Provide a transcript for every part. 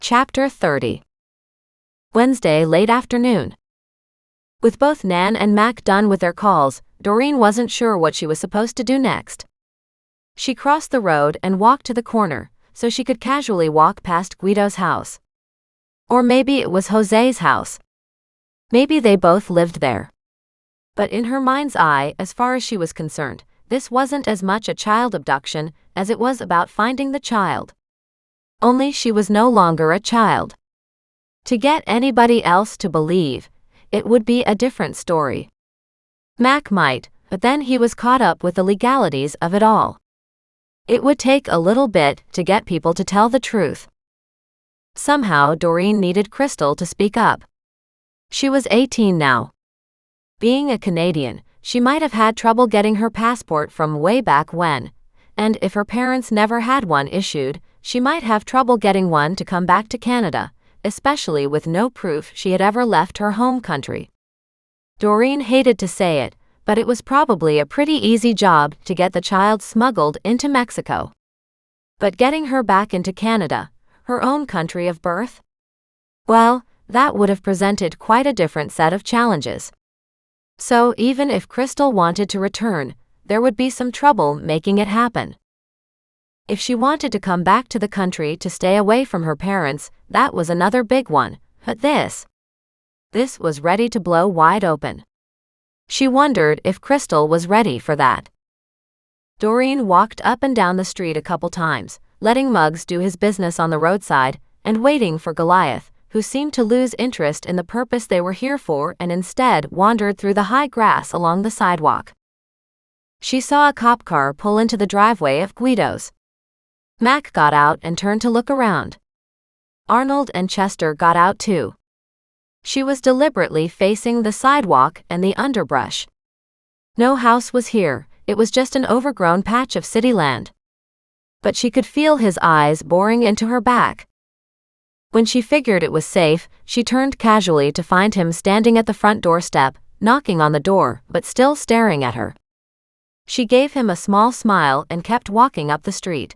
Chapter 30. Wednesday late afternoon. With both Nan and Mac done with their calls, Doreen wasn't sure what she was supposed to do next. She crossed the road and walked to the corner, so she could casually walk past Guido's house. Or maybe it was Jose's house. Maybe they both lived there. But in her mind's eye, as far as she was concerned, this wasn't as much a child abduction as it was about finding the child. Only she was no longer a child. To get anybody else to believe, it would be a different story. Mac might, but then he was caught up with the legalities of it all. It would take a little bit to get people to tell the truth. Somehow Doreen needed Crystal to speak up. She was 18 now. Being a Canadian, she might have had trouble getting her passport from way back when, and if her parents never had one issued, she might have trouble getting one to come back to Canada, especially with no proof she had ever left her home country. Doreen hated to say it, but it was probably a pretty easy job to get the child smuggled into Mexico. But getting her back into Canada, her own country of birth? Well, that would have presented quite a different set of challenges. So even if Crystal wanted to return, there would be some trouble making it happen. If she wanted to come back to the country to stay away from her parents, that was another big one, but this was ready to blow wide open. She wondered if Crystal was ready for that. Doreen walked up and down the street a couple times, letting Muggs do his business on the roadside, and waiting for Goliath, who seemed to lose interest in the purpose they were here for and instead wandered through the high grass along the sidewalk. She saw a cop car pull into the driveway of Guido's. Mac got out and turned to look around. Arnold and Chester got out too. She was deliberately facing the sidewalk and the underbrush. No house was here, it was just an overgrown patch of city land. But she could feel his eyes boring into her back. When she figured it was safe, she turned casually to find him standing at the front doorstep, knocking on the door, but still staring at her. She gave him a small smile and kept walking up the street.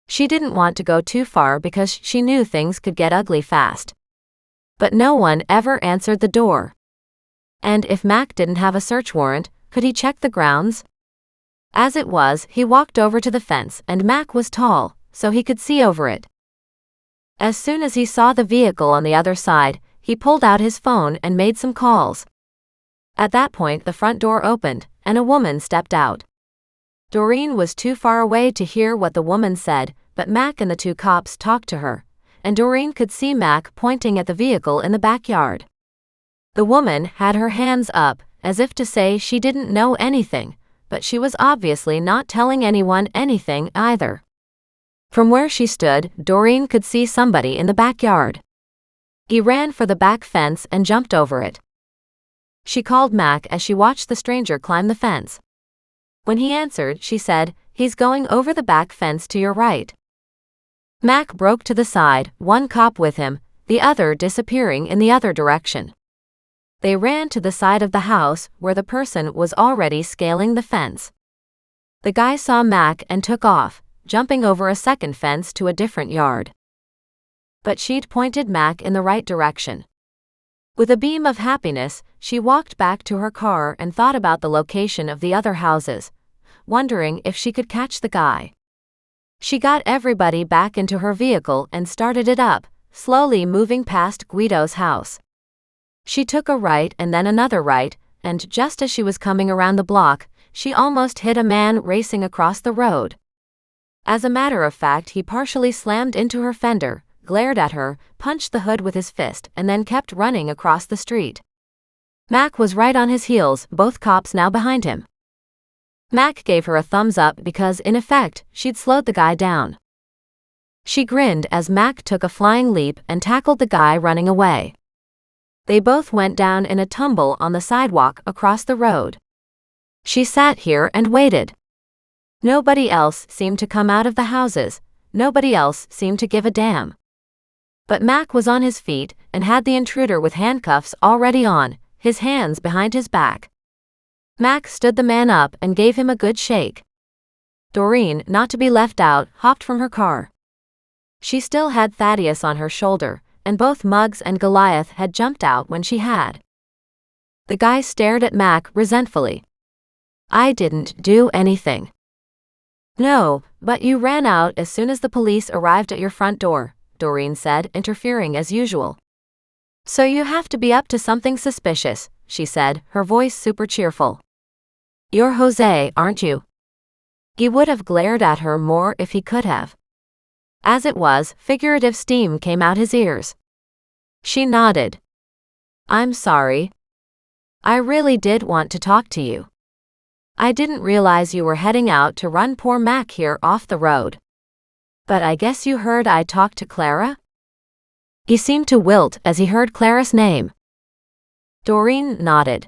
She didn't want to go too far because she knew things could get ugly fast. But no one ever answered the door. And if Mac didn't have a search warrant, could he check the grounds? As it was, he walked over to the fence and Mac was tall, so he could see over it. As soon as he saw the vehicle on the other side, he pulled out his phone and made some calls. At that point the front door opened, and a woman stepped out. Doreen was too far away to hear what the woman said, but Mac and the two cops talked to her, and Doreen could see Mac pointing at the vehicle in the backyard. The woman had her hands up, as if to say she didn't know anything, but she was obviously not telling anyone anything either. From where she stood, Doreen could see somebody in the backyard. He ran for the back fence and jumped over it. She called Mac as she watched the stranger climb the fence. When he answered, she said, "He's going over the back fence to your right." Mac broke to the side, one cop with him, the other disappearing in the other direction. They ran to the side of the house where the person was already scaling the fence. The guy saw Mac and took off, jumping over a second fence to a different yard. But she'd pointed Mac in the right direction. With a beam of happiness, she walked back to her car and thought about the location of the other houses, wondering if she could catch the guy. She got everybody back into her vehicle and started it up, slowly moving past Guido's house. She took a right and then another right, and just as she was coming around the block, she almost hit a man racing across the road. As a matter of fact, he partially slammed into her fender, glared at her, punched the hood with his fist, and then kept running across the street. Mac was right on his heels, both cops now behind him. Mac gave her a thumbs up because, in effect, she'd slowed the guy down. She grinned as Mac took a flying leap and tackled the guy running away. They both went down in a tumble on the sidewalk across the road. She sat here and waited. Nobody else seemed to come out of the houses, nobody else seemed to give a damn. But Mac was on his feet and had the intruder with handcuffs already on, his hands behind his back. Mac stood the man up and gave him a good shake. Doreen, not to be left out, hopped from her car. She still had Thaddeus on her shoulder, and both Muggs and Goliath had jumped out when she had. The guy stared at Mac resentfully. I didn't do anything. No, but you ran out as soon as the police arrived at your front door, Doreen said, interfering as usual. So you have to be up to something suspicious, she said, her voice super cheerful. You're Jose, aren't you? He would have glared at her more if he could have. As it was, figurative steam came out his ears. She nodded. I'm sorry. I really did want to talk to you. I didn't realize you were heading out to run poor Mac here off the road. But I guess you heard I talked to Clara? He seemed to wilt as he heard Clara's name. Doreen nodded.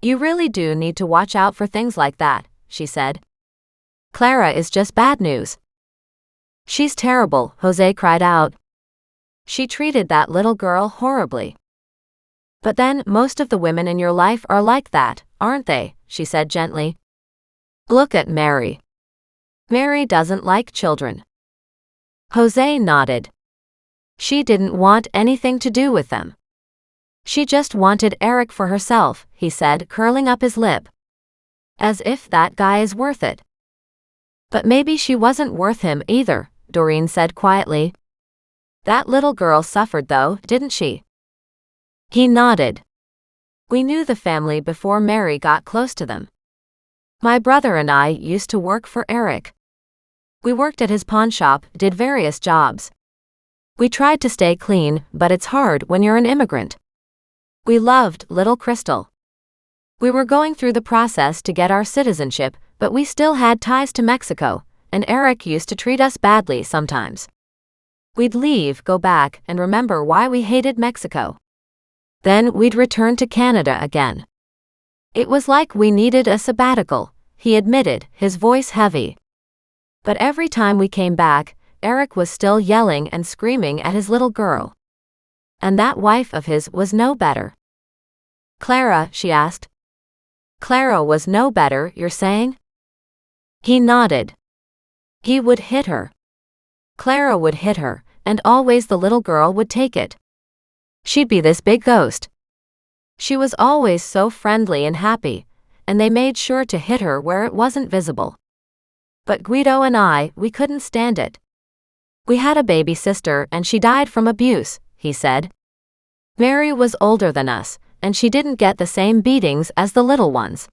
You really do need to watch out for things like that, she said. Clara is just bad news. She's terrible, Jose cried out. She treated that little girl horribly. But then most of the women in your life are like that, aren't they? She said gently. Look at Mary. Mary doesn't like children. Jose nodded. She didn't want anything to do with them. She just wanted Eric for herself, he said, curling up his lip. As if that guy is worth it. But maybe she wasn't worth him either, Doreen said quietly. That little girl suffered though, didn't she? He nodded. We knew the family before Mary got close to them. My brother and I used to work for Eric. We worked at his pawn shop, did various jobs. We tried to stay clean, but it's hard when you're an immigrant. We loved little Crystal. We were going through the process to get our citizenship, but we still had ties to Mexico, and Eric used to treat us badly sometimes. We'd leave, go back, and remember why we hated Mexico. Then we'd return to Canada again. It was like we needed a sabbatical, he admitted, his voice heavy. But every time we came back, Eric was still yelling and screaming at his little girl. And that wife of his was no better. Clara, she asked. Clara was no better, you're saying? He nodded. He would hit her. Clara would hit her, and always the little girl would take it. She'd be this big ghost. She was always so friendly and happy, and they made sure to hit her where it wasn't visible. But Guido and I, we couldn't stand it. We had a baby sister and she died from abuse, he said. Mary was older than us, and she didn't get the same beatings as the little ones.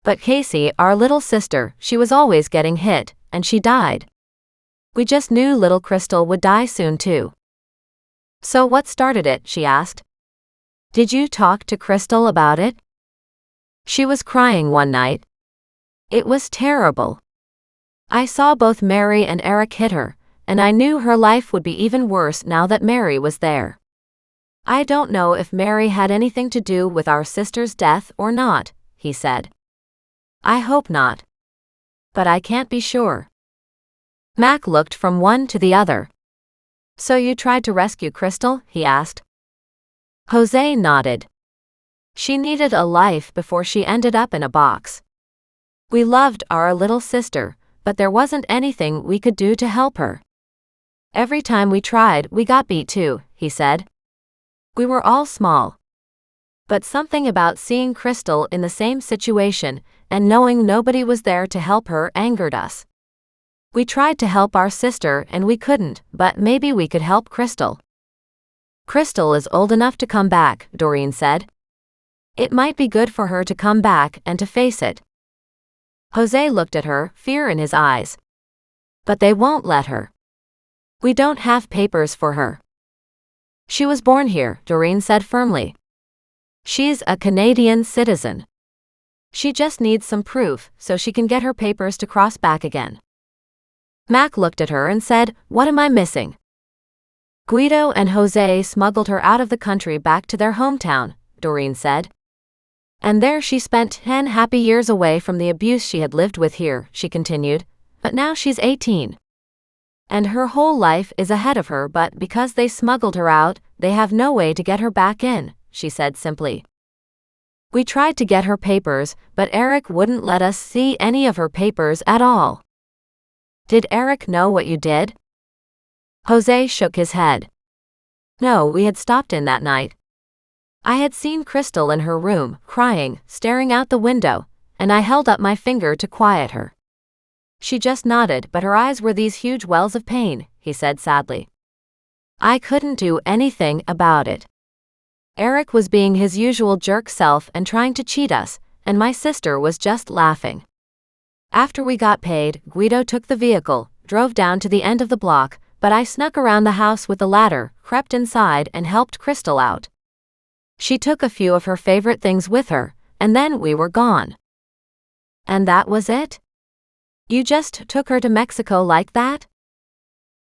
But Casey, our little sister, she was always getting hit, and she died. We just knew little Crystal would die soon too. So what started it? She asked. Did you talk to Crystal about it? She was crying one night. It was terrible. I saw both Mary and Eric hit her, and I knew her life would be even worse now that Mary was there. I don't know if Mary had anything to do with our sister's death or not, he said. I hope not. But I can't be sure. Mac looked from one to the other. So you tried to rescue Crystal? He asked. Jose nodded. She needed a life before she ended up in a box. We loved our little sister, but there wasn't anything we could do to help her. Every time we tried, we got beat too, he said. We were all small. But something about seeing Crystal in the same situation and knowing nobody was there to help her angered us. We tried to help our sister and we couldn't, but maybe we could help Crystal. Crystal is old enough to come back, Doreen said. It might be good for her to come back and to face it. Jose looked at her, fear in his eyes. But they won't let her. We don't have papers for her. She was born here, Doreen said firmly. She's a Canadian citizen. She just needs some proof so she can get her papers to cross back again. Mac looked at her and said, What am I missing? Guido and Jose smuggled her out of the country back to their hometown, Doreen said. And there she spent 10 happy years away from the abuse she had lived with here, she continued. But now she's 18. And her whole life is ahead of her, but because they smuggled her out, they have no way to get her back in, she said simply. We tried to get her papers, but Eric wouldn't let us see any of her papers at all. Did Eric know what you did? Jose shook his head. No, we had stopped in that night. I had seen Crystal in her room, crying, staring out the window, and I held up my finger to quiet her. She just nodded, but her eyes were these huge wells of pain, he said sadly. I couldn't do anything about it. Eric was being his usual jerk self and trying to cheat us, and my sister was just laughing. After we got paid, Guido took the vehicle, drove down to the end of the block, but I snuck around the house with the ladder, crept inside, and helped Crystal out. She took a few of her favorite things with her, and then we were gone. And that was it? You just took her to Mexico like that?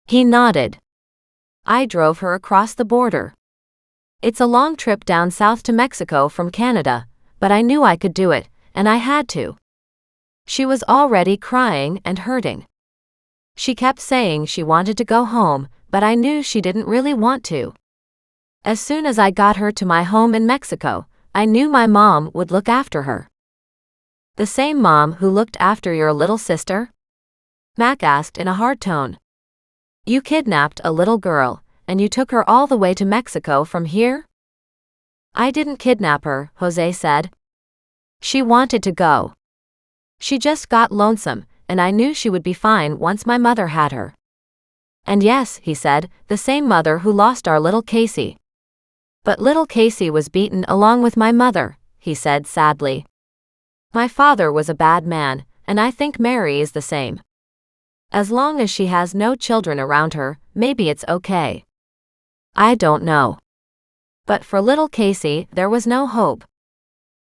He nodded. I drove her across the border. It's a long trip down south to Mexico from Canada, but I knew I could do it, and I had to. She was already crying and hurting. She kept saying she wanted to go home, but I knew she didn't really want to. As soon as I got her to my home in Mexico, I knew my mom would look after her. The same mom who looked after your little sister? Mac asked in a hard tone. You kidnapped a little girl, and you took her all the way to Mexico from here? I didn't kidnap her, Jose said. She wanted to go. She just got lonesome, and I knew she would be fine once my mother had her. And yes, he said, the same mother who lost our little Casey. But little Casey was beaten along with my mother, he said sadly. My father was a bad man, and I think Mary is the same. As long as she has no children around her, maybe it's okay. I don't know. But for little Casey, there was no hope.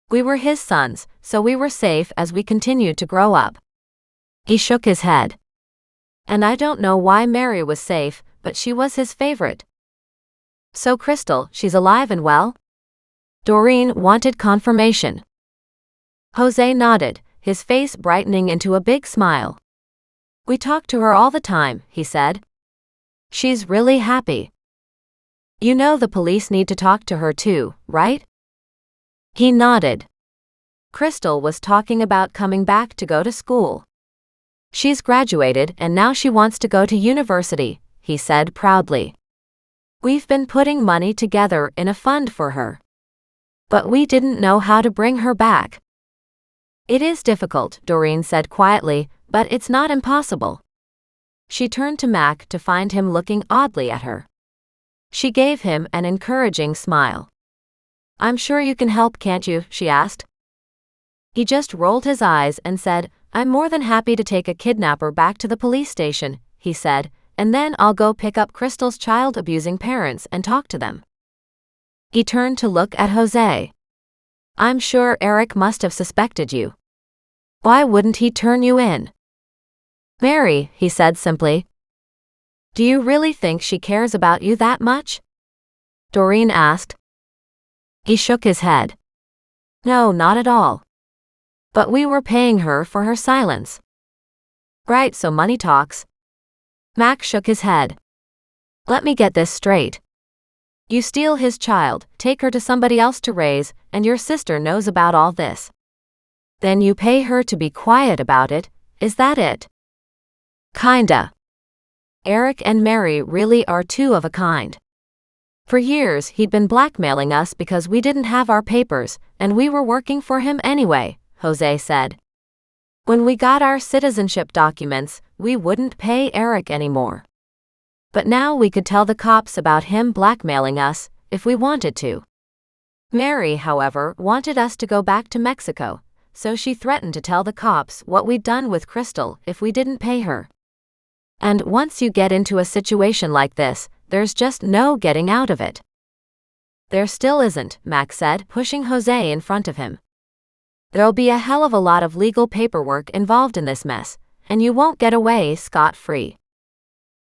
We were his sons, so we were safe as we continued to grow up. He shook his head. And I don't know why Mary was safe, but she was his favorite. So Crystal, she's alive and well? Doreen wanted confirmation. Jose nodded, his face brightening into a big smile. We talk to her all the time, he said. She's really happy. You know the police need to talk to her too, right? He nodded. Crystal was talking about coming back to go to school. She's graduated and now she wants to go to university, he said proudly. We've been putting money together in a fund for her. But we didn't know how to bring her back. It is difficult, Doreen said quietly, but it's not impossible. She turned to Mac to find him looking oddly at her. She gave him an encouraging smile. I'm sure you can help, can't you? She asked. He just rolled his eyes and said, I'm more than happy to take a kidnapper back to the police station, he said, and then I'll go pick up Crystal's child-abusing parents and talk to them. He turned to look at Jose. I'm sure Eric must have suspected you. Why wouldn't he turn you in? Mary, he said simply. Do you really think she cares about you that much? Doreen asked. He shook his head. No, not at all. But we were paying her for her silence. Right, so money talks. Mac shook his head. Let me get this straight. You steal his child, take her to somebody else to raise, and your sister knows about all this. Then you pay her to be quiet about it, is that it? Kinda. Eric and Mary really are two of a kind. For years he'd been blackmailing us because we didn't have our papers, and we were working for him anyway, Jose said. When we got our citizenship documents, we wouldn't pay Eric anymore. But now we could tell the cops about him blackmailing us, if we wanted to. Mary, however, wanted us to go back to Mexico, so she threatened to tell the cops what we'd done with Crystal if we didn't pay her. And once you get into a situation like this, there's just no getting out of it. There still isn't, Max said, pushing Jose in front of him. There'll be a hell of a lot of legal paperwork involved in this mess, and you won't get away scot-free.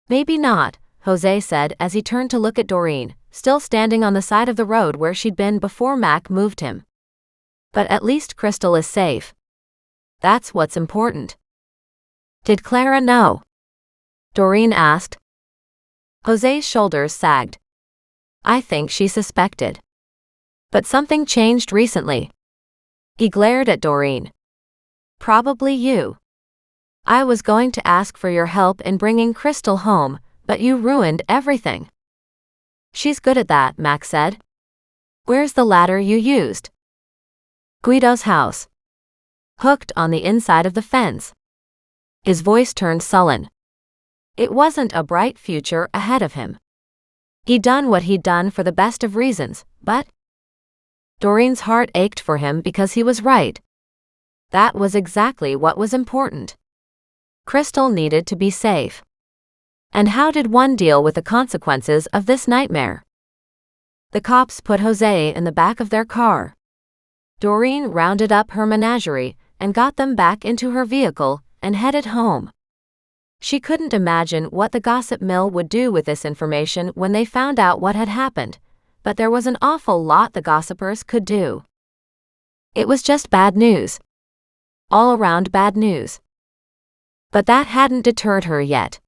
Maybe not, Jose said as he turned to look at Doreen, still standing on the side of the road where she'd been before Mac moved him. But at least Crystal is safe. That's what's important. Did Clara know? Doreen asked. Jose's shoulders sagged. I think she suspected. But something changed recently. He glared at Doreen. Probably you. I was going to ask for your help in bringing Crystal home, But you ruined everything. She's good at that, Mac said. Where's the ladder you used? Guido's house. Hooked on the inside of the fence. His voice turned sullen. It wasn't a bright future ahead of him. He'd done what he'd done for the best of reasons, but Doreen's heart ached for him because he was right. That was exactly what was important. Crystal needed to be safe. And how did one deal with the consequences of this nightmare? The cops put Jose in the back of their car. Doreen rounded up her menagerie and got them back into her vehicle and headed home. She couldn't imagine what the gossip mill would do with this information when they found out what had happened, but there was an awful lot the gossipers could do. It was just bad news. All around bad news. But that hadn't deterred her yet.